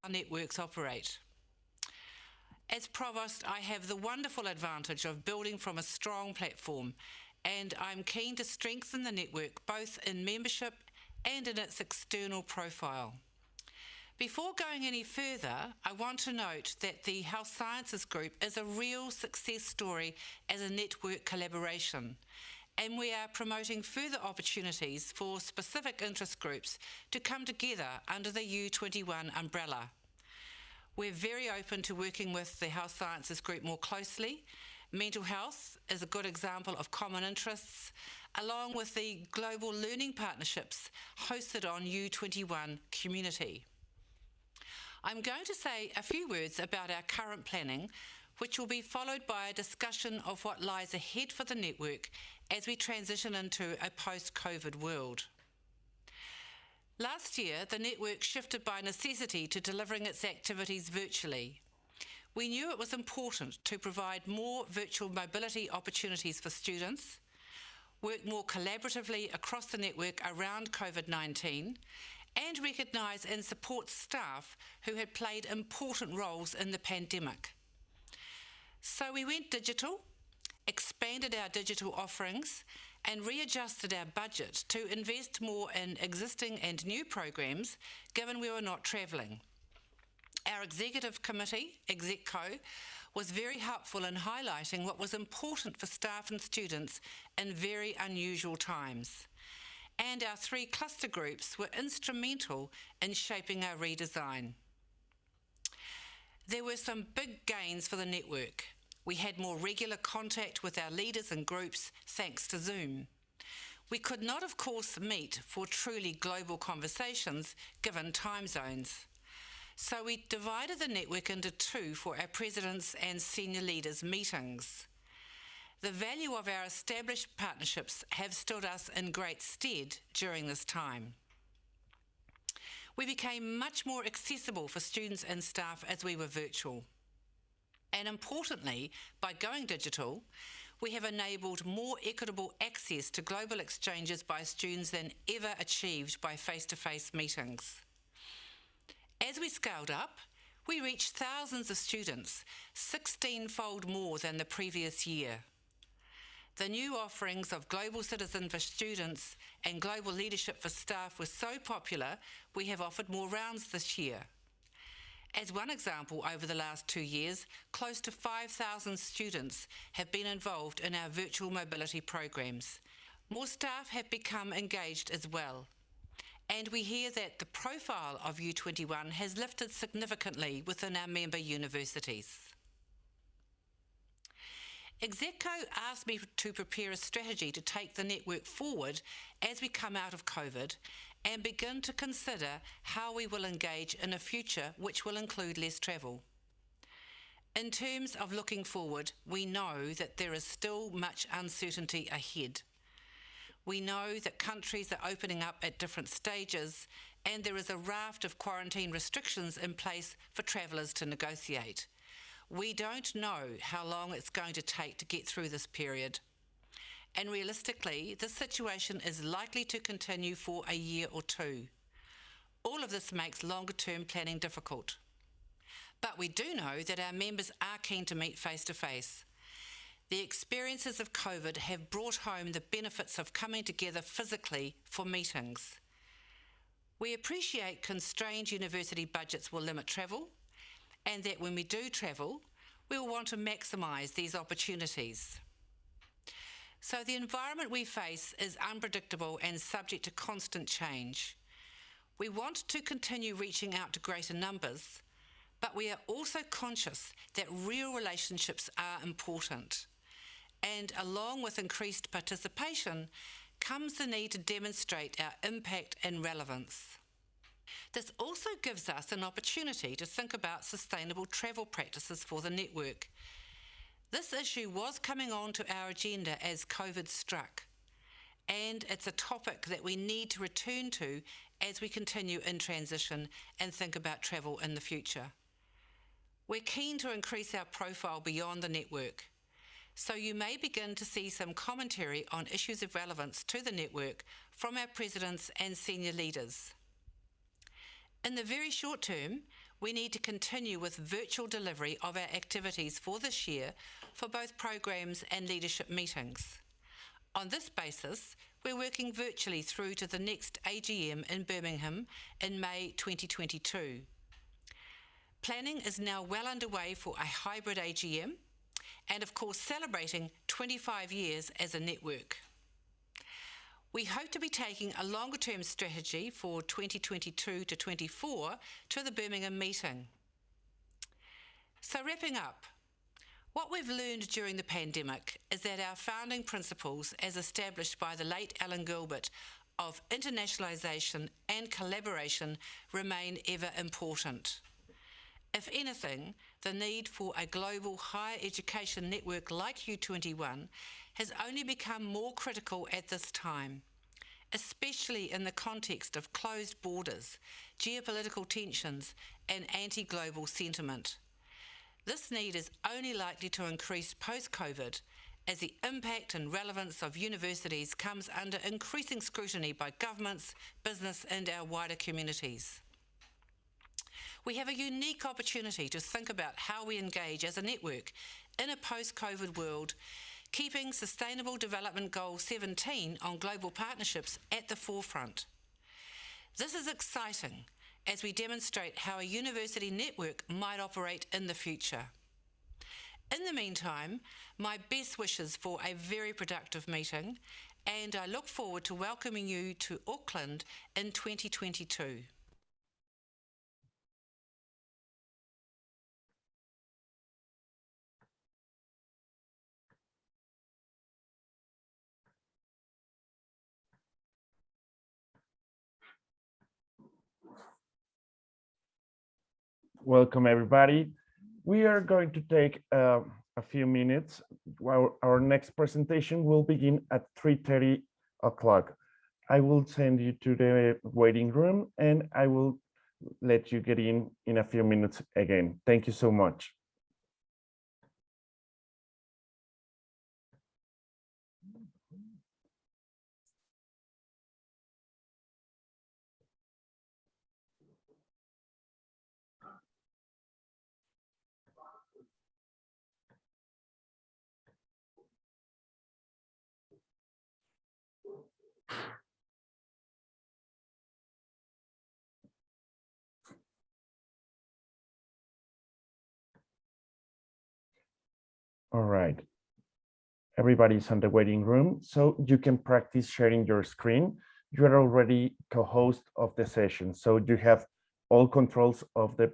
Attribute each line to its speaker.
Speaker 1: our networks operate. As Provost, I have the wonderful advantage of building from a strong platform, and I'm keen to strengthen the network both in membership and in its external profile. Before going any further, I want to note that the Health Sciences Group is a real success story as a network collaboration, and we are promoting further opportunities for specific interest groups to come together under the U21 umbrella. We're very open to working with the Health Sciences Group more closely. Mental health is a good example of common interests, along with the global learning partnerships hosted on U21 community. I'm going to say a few words about our current planning, which will be followed by a discussion of what lies ahead for the network as we transition into a post-COVID world. Last year, the network shifted by necessity to delivering its activities virtually. We knew it was important to provide more virtual mobility opportunities for students, work more collaboratively across the network around COVID-19, and recognise and support staff who had played important roles in the pandemic. So we went digital, expanded our digital offerings, and readjusted our budget to invest more in existing and new programs, given we were not travelling. Our executive committee, ExecCo, was very helpful in highlighting what was important for staff and students in very unusual times. And our 3 cluster groups were instrumental in shaping our redesign. There were some big gains for the network. We had more regular contact with our leaders and groups thanks to Zoom. We could not, of course, meet for truly global conversations given time zones. So we divided the network into 2 for our presidents and senior leaders meetings. The value of our established partnerships have stood us in great stead during this time. We became much more accessible for students and staff as we were virtual. And importantly, by going digital, we have enabled more equitable access to global exchanges by students than ever achieved by face-to-face meetings. As we scaled up, we reached thousands of students, 16-fold more than the previous year. The new offerings of Global Citizen for students and Global Leadership for staff were so popular, we have offered more rounds this year. As one example, over the last 2 years, close to 5,000 students have been involved in our virtual mobility programs. More staff have become engaged as well. And we hear that the profile of U21 has lifted significantly within our member universities. ExecCo asked me to prepare a strategy to take the network forward as we come out of COVID and begin to consider how we will engage in a future which will include less travel. In terms of looking forward, we know that there is still much uncertainty ahead. We know that countries are opening up at different stages, and there is a raft of quarantine restrictions in place for travellers to negotiate. We don't know how long it's going to take to get through this period. And realistically, this situation is likely to continue for a year or 2. All of this makes longer-term planning difficult. But we do know that our members are keen to meet face-to-face. The experiences of COVID have brought home the benefits of coming together physically for meetings. We appreciate constrained university budgets will limit travel, and that when we do travel, we will want to maximise these opportunities. So the environment we face is unpredictable and subject to constant change. We want to continue reaching out to greater numbers, but we are also conscious that real relationships are important. And along with increased participation comes the need to demonstrate our impact and relevance. This also gives us an opportunity to think about sustainable travel practices for the network. This issue was coming on to our agenda as COVID struck, and it's a topic that we need to return to as we continue in transition and think about travel in the future. We're keen to increase our profile beyond the network, so you may begin to see some commentary on issues of relevance to the network from our presidents and senior leaders. In the very short term, we need to continue with virtual delivery of our activities for this year for both programs and leadership meetings. On this basis, we're working virtually through to the next AGM in Birmingham in May 2022. Planning is now well underway for a hybrid AGM and of course celebrating 25 years as a network. We hope to be taking a longer term strategy for 2022 to 24 to the Birmingham meeting. So wrapping up, what we've learned during the pandemic is that our founding principles as established by the late Alan Gilbert of internationalisation and collaboration remain ever important. If anything, the need for a global higher education network like U21 has only become more critical at this time, especially in the context of closed borders, geopolitical tensions, and anti-global sentiment. This need is only likely to increase post-COVID as the impact and relevance of universities comes under increasing scrutiny by governments, business, and our wider communities. We have a unique opportunity to think about how we engage as a network in a post-COVID world, keeping Sustainable Development Goal 17 on global partnerships at the forefront. This is exciting as we demonstrate how a university network might operate in the future. In the meantime, my best wishes for a very productive meeting, and I look forward to welcoming you to Auckland in 2022.
Speaker 2: Welcome, everybody. We are going to take a few minutes. Our next presentation will begin at 3:30 o'clock. I will send you to the waiting room and I will let you get in a few minutes again. Thank you so much. All right. Everybody's on the waiting room, so you can practice sharing your screen. You are already co-host of the session, so you have all controls of the